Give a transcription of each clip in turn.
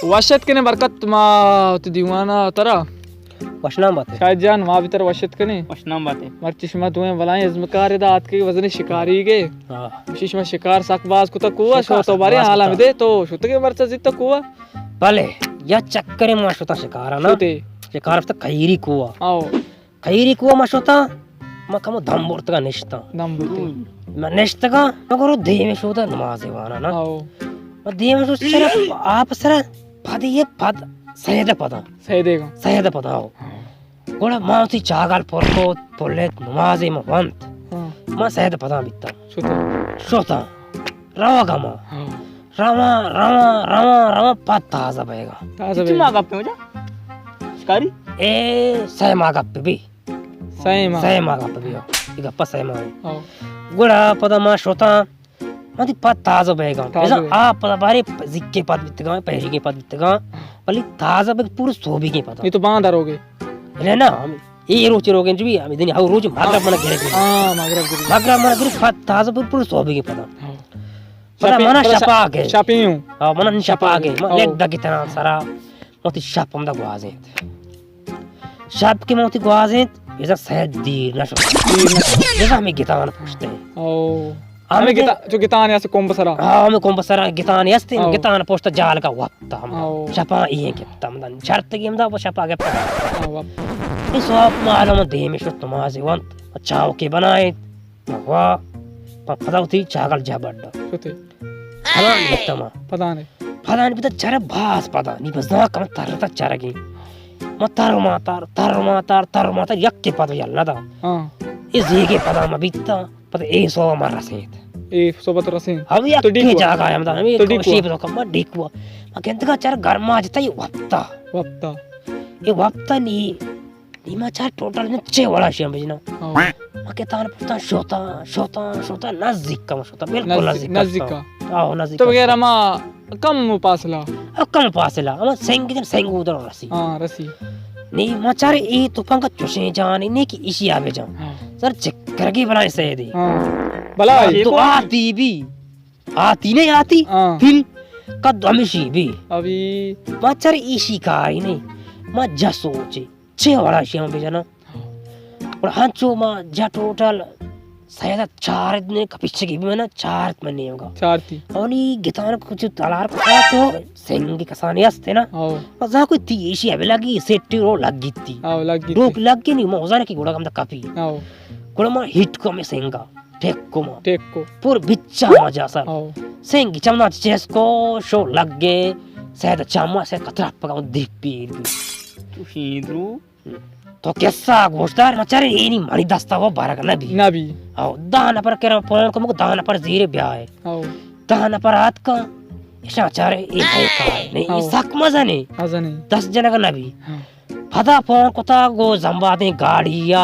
वशत कने बरकत मा तो दीवाना तरा वशनाम बात है शायद जान वहाँ भीतर वशत कने वशनाम बात है मर चश्मा तुम्हें बलाएं इज़्मकार दात के वजन शिकारी के चश्मा शिकार सकबाज को तक हुआ शो तो बारे आला में दे तो शुत के मरचा जित तक हुआ भले या चक्कर में माशोता शिकार ना शिकार तो खैरी कुआ आओ खैरी कुआ माशोता मा कमो दम्बुर्त का निश्ता दम्बुर्त मैं निश्ता का मगर दे में शोता नमाज़े वाना ना आओ दे में शो सर आप सर पद ये पद सहेद पदा सहेद पदा हो गोड़ा माउती चागल पोरको पोले नमाज़े में वंत मा सहेद पदा बिता शोता रवा गमा रामा रामा रामा रामा पद ताज़ा बहेगा कितनी माँ गप्पे हो जा शिकारी ए सही माँ गप्पे भी सही माँ गप्पे भी हो ये गप्पा सही माँ है गोड़ा पदा मा शोता माती पद ताज़ा बहेगा ऐसा आप पदा बारे जिक्के पद बितगा पहरी के पद बितगा पली ताज़ा बग पूरे सोबी के पदा ये तो बांध रोगे है ना हम ये रोज रोगे जो भी हम दिन हाउ रोज मागरा मना गिरे हां मागरा मना गिरे पद ताज़ा बग पूरे सोबी के पदा पदा मना शपा के शपियो हां मना शपा के लेग द कितना सारा मोती शपम दा गुआजे शप के मोती गुआजे ऐसा सहद दीर ना जैसा हमें गितान पूछते हैं ओ हमें गितान ऐसे कोंबसरा हां हमें कोंबसरा गितान यस्ते गितान पोस्ट जाल का वक्ता हम शपा ये के तमदन शर्त के हमदा वो शपा के इस आप मालूम दे में शुत नमाज़ वंत चाव के बनाए वाह पदाउती चागल जबड़ शुते फलान नितमा पता नहीं फलान बिता चर भास पदा नी बस ना कम तरता चरगी तर मातर यक्के पद यल्ला दा हां इस ये पदा म बिता पद ए सो मार रसेत ए सोबत रसें अब या के जागा हम दा तो शेप तो कम डिकवा म केंतगा चर गरमा जता ये वप्ता ये वप्ता नी नीमा चार टोटल ने छे वाला शेम बजना म के तान पता शोता नजदीक का शोता बिल्कुल नजदीक का आओ नजदीक तो वगैरह मा कम पासला हम सेंग उधर रसी हां रसी नी मचारे ए तो पंगा चुसे जाने ने की इसी आवे जा सर चक्कर की बनाए से दी भला तो आती नहीं आती फिर कद हमेशी भी अभी मचारे इसी कारी नहीं म जा सोचे छे वाला श्याम भी जना और हंचो म जा टोटल शायद 4 दिन का पीछे की भी ना 4 महीने होगा 4 थी और ये गितान कुछ तलार को तो सेंगी कसाने हस्ते ना और जा कोई ती एशी आवे लगी सेट्टी रो लगी थी रोक लग के नहीं मौजा ने की गोड़ा कम दा काफी गोड़ा म हिट को में सेंगा टेक को पूर बिच्चा मजा सर सेंगी चमना चेस को शो लग गए शायद चामा से कतरा पका दीप पी तू शीद्रू तो कैसा गोश्तार मचारे ये नहीं मरी दस्ता वो बारह का नबी आओ दाना पर केरा पौन को मुझे दाना पर जीरे ब्याह है आओ दाना पर रात का ऐसा मचारे ये है का नहीं सक मजा नहीं 10 जना का नबी फदा पौन को ता गो जंबादे गाड़िया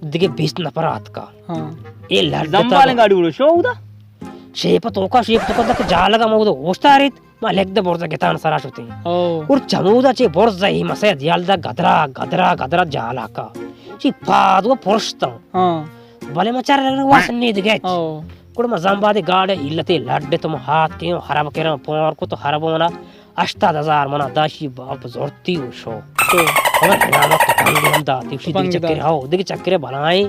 दिखे 20 न पर रात का ये लड़ जंबाले गाड़ी उड़ो शो उदा शेप तो का जाल का मुझे गोश्तार मा लेग द बोर्जा गेतान सराश होते और चमूदा चे बोर्जा ही मसे दियालदा गदरा जाला का ची पादो पोरस्ता भले मचार वासने दिगे कुड़ मजांबादे गाड़े इल्लते लड्डे तुम हाथ के हरब केरा पोर को तो हरबोना 8000 मना दाशी बाप जोरती हो शो तो हमारे नाम तो पंगे हम दा तिवशी दिग चक्कर हाओ दिग चक्कर बनाए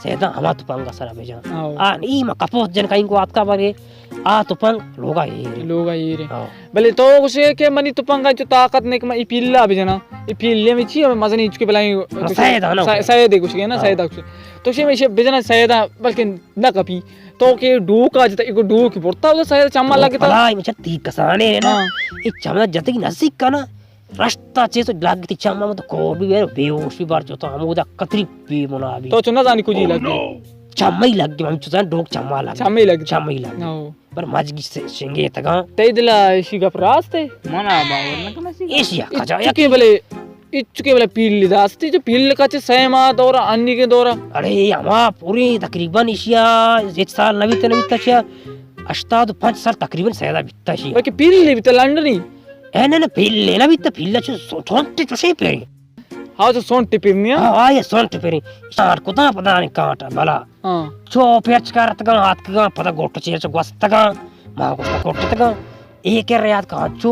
सेदा हमा तो पंगा सरा बेजा आ नी म कपोस जन काइन को आत का बारे आ तुपंग लोगा ये रे भले तो उसे के मनी तुपंगा जो ताकत ने के इपिल्ला बिजना इपिल्ले में छी मजनी इसके बलाई शायद कुछ के ना शायद कुछ तो से में से बिजना शायद बल्कि न कपी तो के डूका जत एक डूक बोलता तो शायद चम्मा लगे तो भाई में छती कसाने ना ये चम्मा जत की नसीक का ना रास्ता चे तो लागती चम्मा में तो को भी बेहोश भी बार जो तो हम उदा कतरी पी मोना अभी तो चुना जानी कुछ लगी चम्मा ही लग गई हम चुना डोक चम्मा लग पर मजगी से शेंगे तगा ते दिला इसी का रास्ते मना बावर न कनसी एशिया खजा के भले पील दास्ती जो पील का चे सेमा दौरा अन्नी के दौरा अरे हमा पूरी तकरीबन एशिया 1 साल नवी तछया 5 साल तकरीबन सैदा बित्ता शी बाकी पील ले बित्ता लंडन ही एने पील लेना बित्ता पील च सोंटे चोसे पे हाँ तो सोंटे पिरनिया हाँ ये सोंटे पिरी सार को ता पता नहीं काटा भला चो पेच करत गा हाथ का पता गोट चेर च गस्त गा मा को गोट तगा एक याद का चो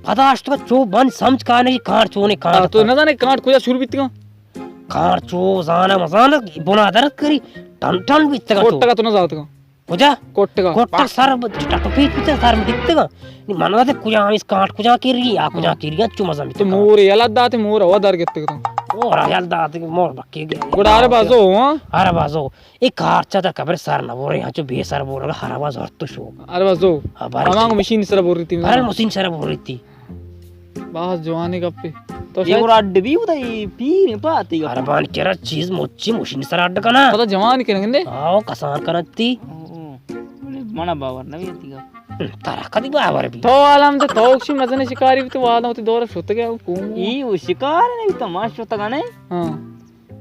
पदार्थ का चो बन समझ काने की कांट चोने कांट तो ना जाने कांट खोजा शुरू बित्तिगा कांट चो जाना मजाना बुना दरद करी टन टन बित्तगा चो कोट्टगा तो ना जातगा कुजा कोट्टगा कोट्टा सर टपीट बित्ते सर में दित्तगा नी मनवाते कुजा इस कांट कुजा किरी आ कुजा किरी चो मजा तो बित्ते मोर ఎలా దాతే మోర్ అవదార్ గెత్తగా और यार दात मोर बक्की గుడారే బాజో अरे बाजो एक कारचा दा कबर सर ना बोरे यहाँ चो बेसर बोल हरा बाज और तो शो అరే బాజో हमारे అమాంగ మెషిన్ సర బోరితి अरे मुसिन सर बोल रही थी బాస్ జవానీ గప్పి तो ये और अड्ड भी उदा पीर पाती अरे बान केरा चीज मोची मुसिन सर अड्ड कना पता जवानी केनगंदे आओ कसान करती मना बावर नवी तीगा तारा कदी बावर भी तो आलम तो तोक्षी मजने शिकारी भी तो वादा होती दौर सुत गया को ई वो शिकार नहीं तो माश होता गाने हां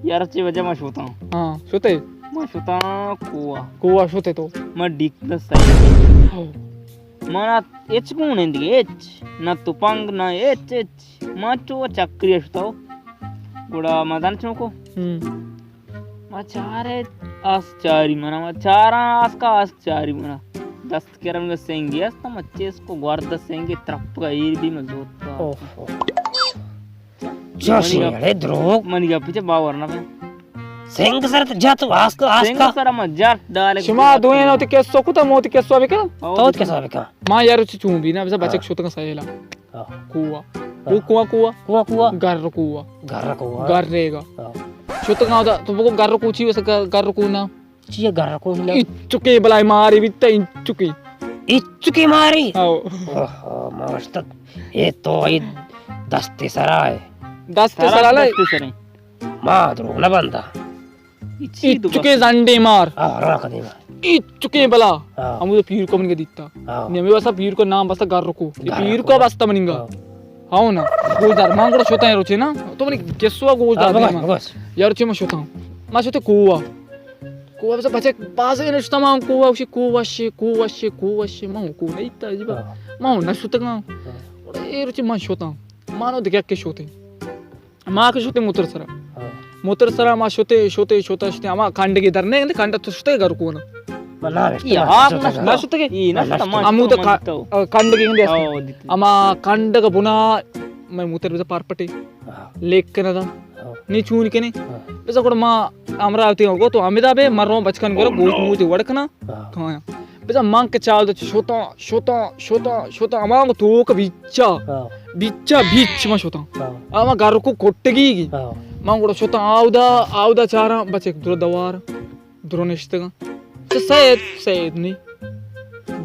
यार चे वजह माश होता हां सुते माश होता कुवा सुते तो मैं डिक द सही मना एच गुण इंदिगे एच ना तुपंग ना एच एच माचो चक्री असतो गुड़ा मदन चोको चारे आस चारी मना चारा आस का आस चारी मना दस्त करम सेंगे अस्ता मच्चे इसको ग्वार दसेंगे त्रप का ईर भी मजबूत ओहो जोशी अरे द्रोग मनी का पीछे बावर ना सेंग सर जा तो आस का सेंगे सर मज्जा डाले शिमा दोये नोती केसो कुता मोती केसो अबे का तो कैसा बेका मां यार ची चूंबी ना बस बचक सुत का सहेला कुवा वो कुवा कुवा कुआ कुआ गर कुवा घर को गर रेगा सुत का होता तो वो गर को ची वस गर को ना चिए घर को ना इचुके बलाई मारी बित्ता इचुके इचुकी मारी आओ ओहो मस्त ये तो ये दस्ते सराय दस ते सलाले मां द्रोग ना बंदा इचुके जंडे मार आ रा कदी मार इचुके बला हाँ। हम तो पीर को मन के दित्ता हाँ। ने बस पीर को नाम बस गर को पीर को बस तमनिंगा हाँ। हाउ ना गोजार मांगड़ो छोता है रोचे ना तो मनी केसुआ गोजार बस यार चे मैं छोता मैं छोते कुवा कुवा बस बचे पास इन छोता मां कुवा उसी कुवा शे मां को नहीं ता जिबा मां ना छोता का ए रोचे मैं छोता मानो दिख के छोते मां के छोते मोटर सरा मां छोते अमा कांड के दरने कांड तो छोते घर को ना मना ना छोते के ई ना अमु तो कांड के इंदे अमा कांड का बुना मैं मोटर बस पारपटे लेक के ना नी चून के ने बस को मां अमरावती हो तो अमिताबे मरो बचकन करो गोश्त मुझे वड़कना खाया बस मां के चाल तो छोता अमा तो का बिच्चा बीच में छोता अमा घर को कोट्टगी मां को छोता आउदा चारा बचे दुर दवार दुरनिश्तगा तो सैद नहीं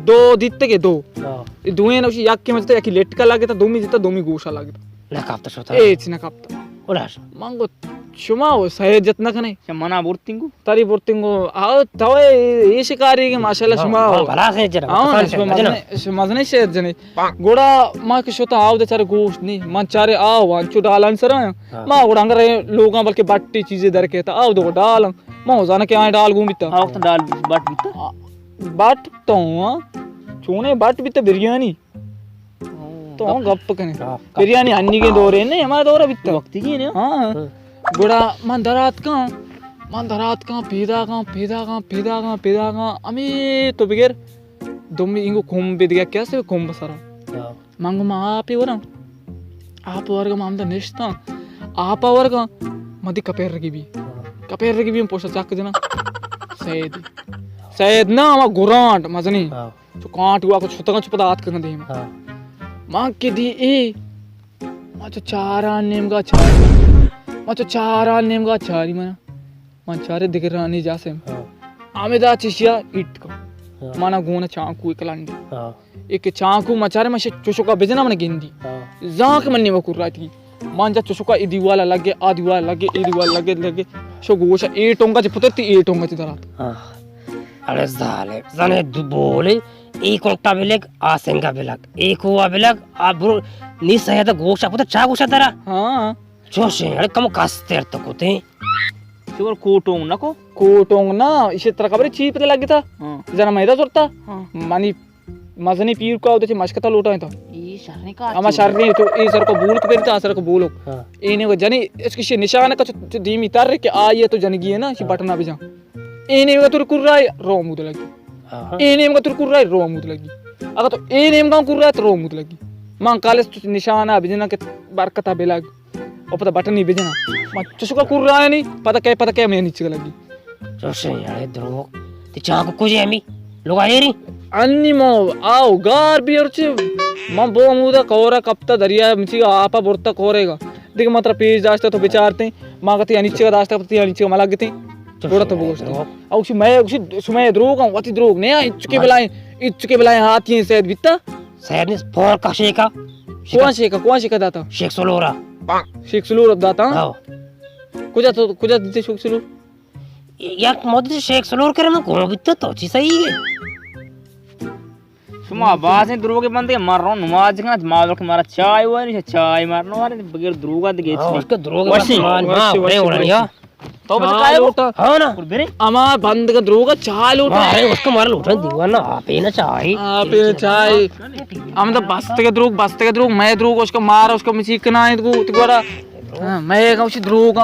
दो दित्ते के दो दुए ना उसी याक के मजते याकी लेट का लागे था दोमी जिता दोमी गोशा लागे था ना कापता सोता ए चिना कापता ओलास मांगो शुमा हो सैद जतना कने मना बोर्तिंगु तारी बोर्तिंगो आओ तवे ये शिकारी के माशाल्लाह शुमा हो भला से जरा मजने से जने गोड़ा मां के शोता आउ दे चारे गोश्त नहीं मन चारे आओ वांचो डालन सर मां गोड़ा अंगर लोगा बल्कि बाटी चीजें दर के ता आओ दो डाल मां जाने के आए डाल घूमिता आओ तो डाल बाट बिता बाट तो चूने बाट भी तो बिरयानी तो गप कने बिरयानी अन्नी के दौरे ने हमारा दौरा बिता वक्त की ने हां गोड़ा मंदरात का पेदा का अमी तो बिगर दोमी इंगो खुम बिदगा कैसे खुम बसरा मांगो मा आपे वरा आप वर्ग मामदा निष्ठा आप वर्ग मदी कपेर रगी भी पोषा चाक जना सैद ना मा गुरांट मजनी तो कांट हुआ को छुतगा छुपदा हाथ करन दे मां के दी ए मा तो चारा नेम गा चारी मन चारे दिख रानी जासे आमेदा चिशिया इट का माना गोना चाकू एकलांडी एक चाकू मचारे मशे चुशुका बेजना मन गिंदी जाक मन्नी वकुराती मांजा चुशुका इदी वाला लगे आदि वाला लगे शो गोशा ए टोंगा जे पुतती ए टोंगा जे दरात अरे जाले जाने बोले एक कोंटा बेलक आसेंगा बेलक एक हुआ बेलक आ ब्रो नी सहेदा गोशा पुत चा गोशा दरा हां जोशे अरे कम कास्तेर तो कोते शुगर कोटोंग ना इसे तरह खबर चीप ते लगे था जना मैदा जोरता मानी मजनी पीर को आवते मशकता लोटा था ई शरने का अमा शरने तो ए सर को बोल तो करता सर को बोलो एने को जनी इसकी निशान का जो धीमी तर के आए तो जनगी है ना सी बटना भी जा एने का तुर कुर्रा रो मुद लगी एने का तुर कुर्रा रो मुद लगी अगर तो एने का कुर्रा तो रो मुद लगी मां काले निशाना भेजना के बरकता बेलाग और पता बटन नहीं भेजना मां चुसका कुर रहा है नहीं पता क्या मैं नीचे लगी जोशे यार द्रोग ते चाक को जे मी लोग आए री अन्नी मो आओ गार भी और मां बो मुदा कोरा कप्ता दरिया मिची आपा बोरता कोरेगा देख मात्र पेज दास्ता तो विचारते मां कहती अनिच्चे का दास्ता पति अनिच्चे का मलागते थोड़ा तो बोस्ट औ मैं सुमय द्रोग वति द्रोग ने इच्चके बुलाए हाथ ये शायद बिता शायद ने फोर का शेका कौन शेका दाता शेख सोलोरा शेख सुलूर दाता हां कुजा दीते शेख सुलूर यार मोदी शेख सोलोर करे ना को बित्ता तो ची सही है सुमा बास ने द्रोग के बंदे मार रहा हूं नमाज का मार के मारा चाय हुआ नहीं चाय मारने वाले बगैर द्रोगा दे गेच उसका द्रोग मान मां बड़े हो रहा है तो बस काय लोटा हां ना बेरे अमा बंद का द्रोगा चाय लोटा अरे उसको मार लूटा दीवाना आप ही ना चाय आप चाय हम तो बस्ते के द्रोग मैं द्रोग उसका मार उसका मचीकना है तो गोरा मैं का उसी द्रोग